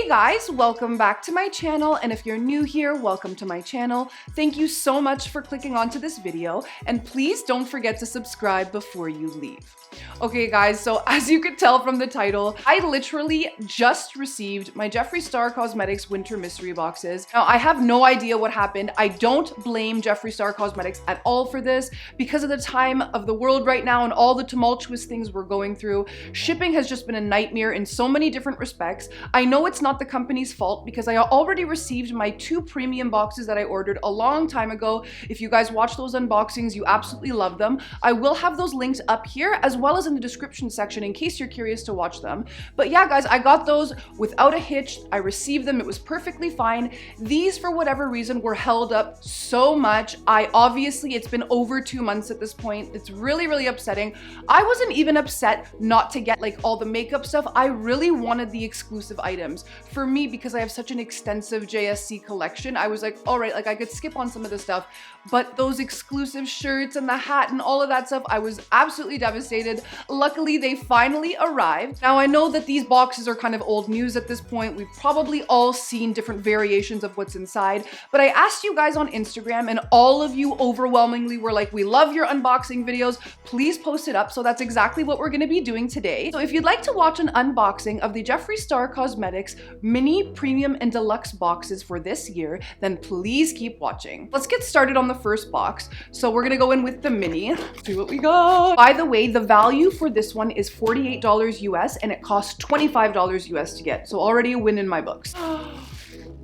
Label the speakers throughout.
Speaker 1: Hey guys, welcome back to my channel, and if you're new here, welcome to my channel. Thank you so much for clicking onto this video, and please don't forget to subscribe before you leave. Okay guys, so as you could tell from the title, I literally just received my Jeffree Star Cosmetics winter mystery boxes. Now I have no idea what happened. I don't blame Jeffree Star Cosmetics at all for this because of the time of the world right now and all the tumultuous things we're going through. Shipping has just been a nightmare in so many different respects. I know it's not the company's fault because I already received my 2 premium boxes that I ordered a long time ago. If you guys watch those unboxings, you absolutely love them. I will have those links up here as well as in the description section in case you're curious to watch them. But yeah guys, I got those without a hitch. I received them. It was perfectly fine. These, for whatever reason, were held up so much. Obviously, it's been over 2 months at this point. It's really upsetting. I wasn't even upset not to get like all the makeup stuff. I really wanted the exclusive items. For me, because I have such an extensive JSC collection, I was like, all right, like I could skip on some of the stuff, but those exclusive shirts and the hat and all of that stuff, I was absolutely devastated. Luckily, they finally arrived. Now, I know that these boxes are kind of old news at this point. We've probably all seen different variations of what's inside, but I asked you guys on Instagram and all of you overwhelmingly were like, we love your unboxing videos. Please post it up. So that's exactly what we're going to be doing today. So if you'd like to watch an unboxing of the Jeffree Star Cosmetics mini, premium, and deluxe boxes for this year, then please keep watching. Let's get started on the first box. So we're gonna go in with the mini. Let's see what we got. By the way, the value for this one is $48 US and it costs $25 US to get. So already a win in my books.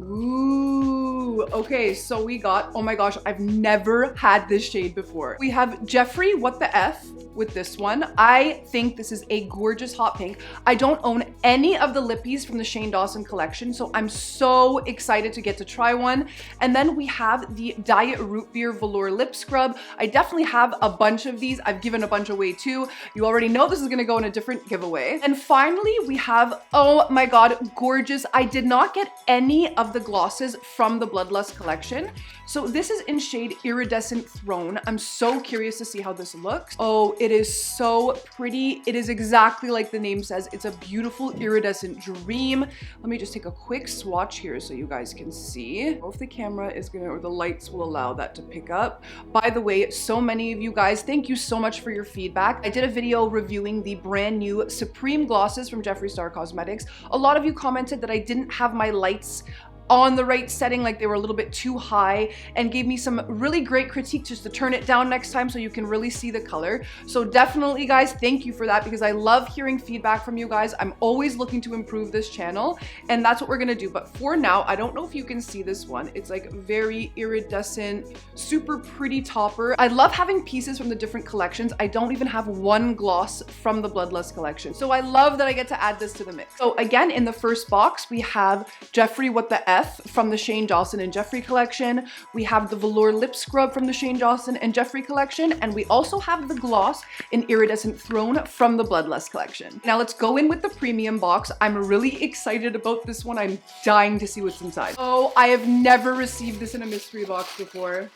Speaker 1: Ooh, okay, so we got, oh my gosh, I've never had this shade before. We have Jeffree What the F with this one. I think this is a gorgeous hot pink. I don't own any of the lippies from the Shane Dawson collection, so I'm so excited to get to try one. And then we have the Diet Root Beer Velour Lip Scrub. I definitely have a bunch of these. I've given a bunch away too. You already know this is gonna go in a different giveaway. And finally, we have, oh my God, gorgeous. I did not get any of the glosses from the Bloodlust collection. So this is in shade Iridescent Throne. I'm so curious to see how this looks. Oh, it is so pretty. It is exactly like the name says. It's a beautiful iridescent dream. Let me just take a quick swatch here so you guys can see. I don't know if the camera is gonna, or the lights will allow that to pick up. By the way, so many of you guys, thank you so much for your feedback. I did a video reviewing the brand new Supreme glosses from Jeffree Star Cosmetics. A lot of you commented that I didn't have my lights on the right setting, like they were a little bit too high, and gave me some really great critique just to turn it down next time so you can really see the color. So definitely guys, thank you for that because I love hearing feedback from you guys. I'm always looking to improve this channel and that's what we're gonna do. But for now, I don't know if you can see this one. It's like very iridescent, super pretty topper. I love having pieces from the different collections. I don't even have one gloss from the Bloodlust collection. So I love that I get to add this to the mix. So again, in the first box, we have Jeffree What the F from the Shane Dawson and Jeffree collection. We have the Velour Lip Scrub from the Shane Dawson and Jeffree collection. And we also have the gloss in Iridescent Throne from the Bloodlust collection. Now let's go in with the premium box. I'm really excited about this one. I'm dying to see what's inside. Oh, I have never received this in a mystery box before.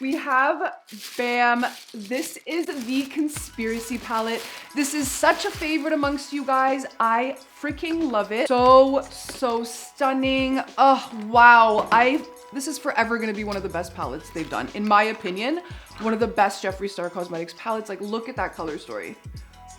Speaker 1: We have, bam, this is the Conspiracy palette. This is such a favorite amongst you guys. I freaking love it. So stunning. Oh, wow. This is forever gonna be one of the best palettes they've done. In my opinion, one of the best Jeffree Star Cosmetics palettes. Like, look at that color story.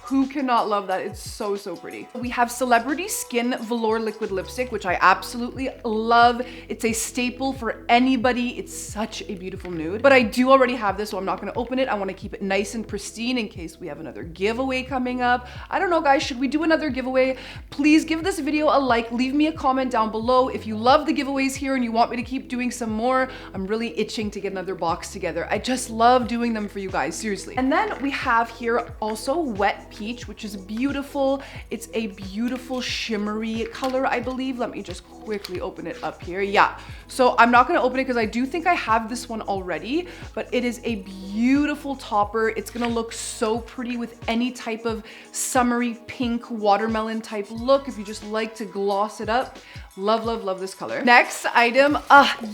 Speaker 1: Who cannot love that? It's so pretty. We have Celebrity Skin Velour Liquid Lipstick, which I absolutely love. It's a staple for anybody. It's such a beautiful nude. But I do already have this, so I'm not gonna open it. I wanna keep it nice and pristine in case we have another giveaway coming up. I don't know, guys, should we do another giveaway? Please give this video a like, leave me a comment down below. If you love the giveaways here and you want me to keep doing some more, I'm really itching to get another box together. I just love doing them for you guys, seriously. And then we have here also Wet Peach, which is beautiful. It's a beautiful shimmery color, I believe. Let me just quickly open it up here. Yeah, so I'm not gonna open it because I do think I have this one already, but it is a beautiful topper. It's gonna look so pretty with any type of summery pink watermelon type look if you just like to gloss it up. Love, love, love this color. Next item,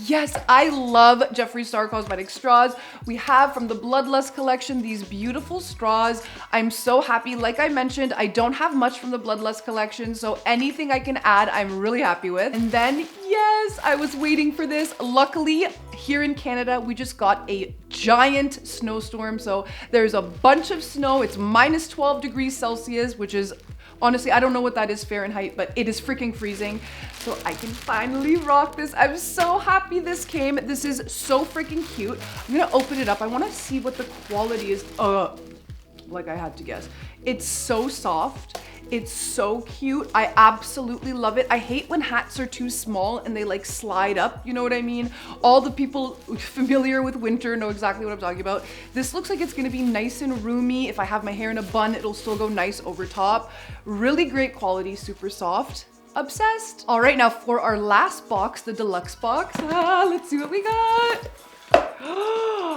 Speaker 1: yes, I love Jeffree Star Cosmetic Straws. We have from the Bloodlust collection these beautiful straws. I'm so happy. Like I mentioned, I don't have much from the Bloodlust collection, so anything I can add, I'm really happy with. And then, yes, I was waiting for this. Luckily, here in Canada, we just got a giant snowstorm, so there's a bunch of snow. It's minus 12 degrees Celsius, which is honestly, I don't know what that is Fahrenheit, but it is freaking freezing. So I can finally rock this. I'm so happy this came. This is so freaking cute. I'm gonna open it up. I wanna see what the quality is. Like I had to guess. It's so soft. It's so cute. I absolutely love it. I hate when hats are too small and they like slide up, you know what I mean? All the people familiar with winter know exactly what I'm talking about. This looks like it's gonna be nice and roomy. If I have my hair in a bun, it'll still go nice over top. Really great quality, super soft. Obsessed. All right, now for our last box, the deluxe box. Let's see what we got.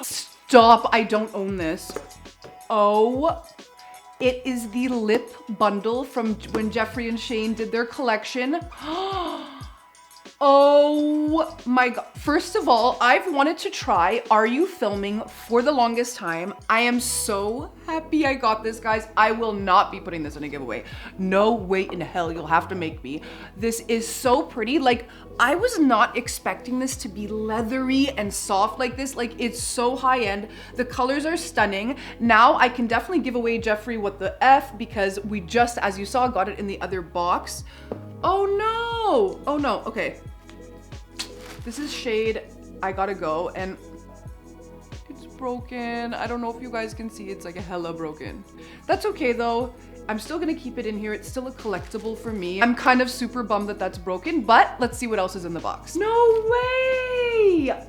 Speaker 1: Stop, I don't own this. Oh. It is the lip bundle from when Jeffree and Shane did their collection. Oh my God. First of all, I've wanted to try Are You Filming for the longest time. I am so happy I got this, guys. I will not be putting this in a giveaway. No way in hell, you'll have to make me. This is so pretty. Like, I was not expecting this to be leathery and soft like this. Like, it's so high end. The colors are stunning. Now I can definitely give away Jeffree what the F, because we just, as you saw, got it in the other box. Oh no. Oh no. Okay. This is shade I Gotta Go, and it's broken. I don't know if you guys can see, it's like a hella broken. That's okay though. I'm still gonna keep it in here. It's still a collectible for me. I'm kind of super bummed that that's broken, but let's see what else is in the box. No way!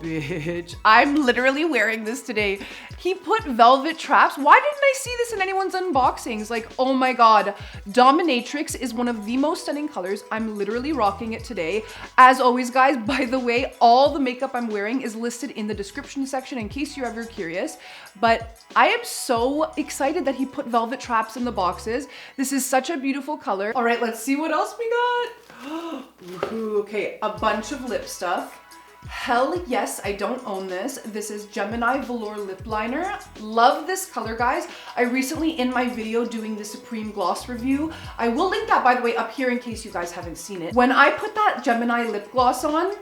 Speaker 1: Bitch, I'm literally wearing this today. He put velvet traps. Why didn't I see this in anyone's unboxings? Like, oh my God. Dominatrix is one of the most stunning colors. I'm literally rocking it today. As always, guys, by the way, all the makeup I'm wearing is listed in the description section in case you're ever curious. But I am so excited that he put velvet traps in the boxes. This is such a beautiful color. All right, let's see what else we got. Ooh, okay, a bunch of lip stuff. Hell yes, I don't own this. This is Gemini Velour Lip Liner. Love this color, guys. I recently, in my video doing the Supreme Gloss review, I will link that, by the way, up here in case you guys haven't seen it. When I put that Gemini lip gloss on,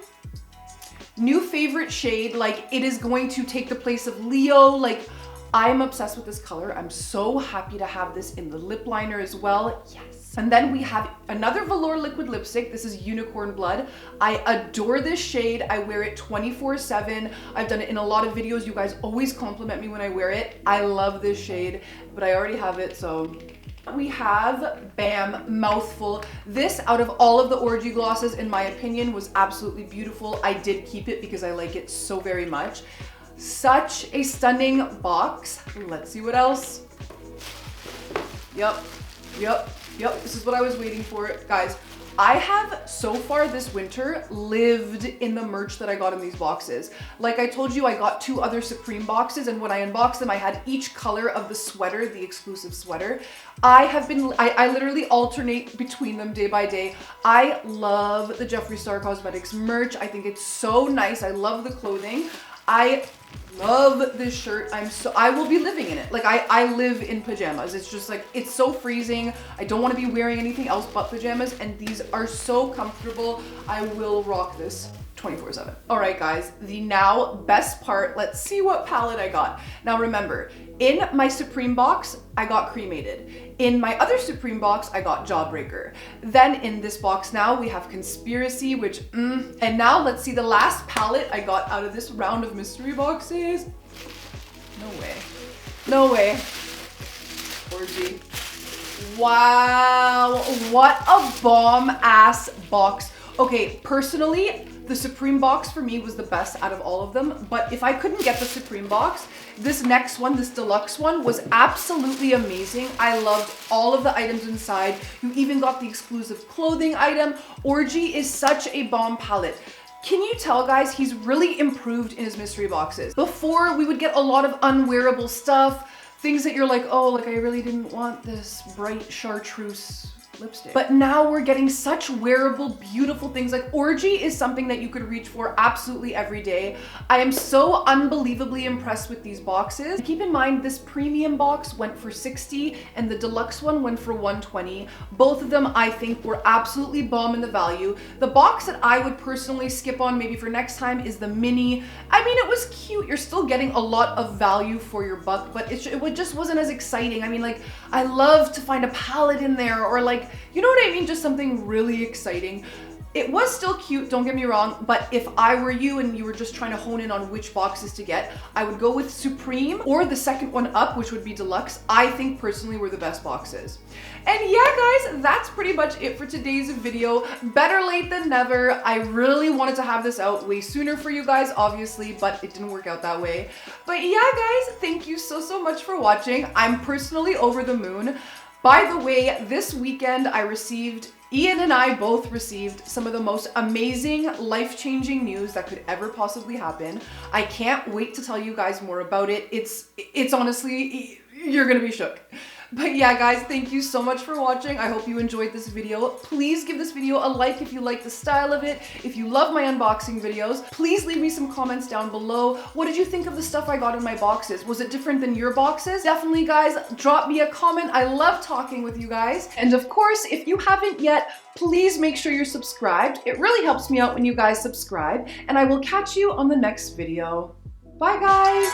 Speaker 1: new favorite shade, like it is going to take the place of Leo. Like, I'm obsessed with this color. I'm so happy to have this in the lip liner as well. Yes. And then we have another velour liquid lipstick. This is Unicorn Blood. I adore this shade. I wear it 24/7. I've done it in a lot of videos. You guys always compliment me when I wear it. I love this shade, but I already have it, so. We have Bam Mouthful. This, out of all of the Orgy glosses, in my opinion, was absolutely beautiful. I did keep it because I like it so very much. Such a stunning box. Let's see what else. Yep. This is what I was waiting for. Guys, I have so far this winter lived in the merch that I got in these boxes. Like I told you, I got 2 other Supreme boxes, and when I unboxed them, I had each color of the sweater, the exclusive sweater. I literally alternate between them day by day. I love the Jeffree Star Cosmetics merch. I think it's so nice. I love the clothing. I love this shirt. I will be living in it. Like I live in pajamas. It's just like, it's so freezing. I don't want to be wearing anything else but pajamas, and these are so comfortable. I will rock this 24/7. All right, guys, the now best part. Let's see what palette I got. Now remember, in my Supreme box, I got Cremated. In my other Supreme box, I got Jawbreaker. Then in this box now, we have Conspiracy, which, and now let's see the last palette I got out of this round of mystery boxes. No way. No way. Orgy. Wow, what a bomb ass box. Okay, personally, the Supreme box for me was the best out of all of them, but if I couldn't get the Supreme box, this next one, this deluxe one, was absolutely amazing. I loved all of the items inside. You even got the exclusive clothing item. Orgy is such a bomb palette. Can you tell, guys, he's really improved in his mystery boxes. Before, we would get a lot of unwearable stuff, things that you're like, oh, like I really didn't want this bright chartreuse lipstick. But now we're getting such wearable, beautiful things. Like Orgy is something that you could reach for absolutely every day. I am so unbelievably impressed with these boxes. Keep in mind, this premium box went for $60 and the deluxe one went for $120. Both of them, I think, were absolutely bomb in the value. The box that I would personally skip on maybe for next time is the mini. I mean, it was cute. You're still getting a lot of value for your buck, but it just wasn't as exciting. I mean, like, I love to find a palette in there, or like, you know what I mean? Just something really exciting. It was still cute, don't get me wrong, but if I were you and you were just trying to hone in on which boxes to get, I would go with Supreme or the second one up, which would be Deluxe. I think personally were the best boxes. And yeah, guys, that's pretty much it for today's video. Better late than never. I really wanted to have this out way sooner for you guys, obviously, but it didn't work out that way. But yeah, guys, thank you so much for watching. I'm personally over the moon. By the way, this weekend Ian and I both received some of the most amazing, life-changing news that could ever possibly happen. I can't wait to tell you guys more about it. It's honestly, you're gonna be shook. But yeah, guys, thank you so much for watching. I hope you enjoyed this video. Please give this video a like if you like the style of it. If you love my unboxing videos, please leave me some comments down below. What did you think of the stuff I got in my boxes? Was it different than your boxes? Definitely, guys, drop me a comment. I love talking with you guys. And of course, if you haven't yet, please make sure you're subscribed. It really helps me out when you guys subscribe. And I will catch you on the next video. Bye, guys.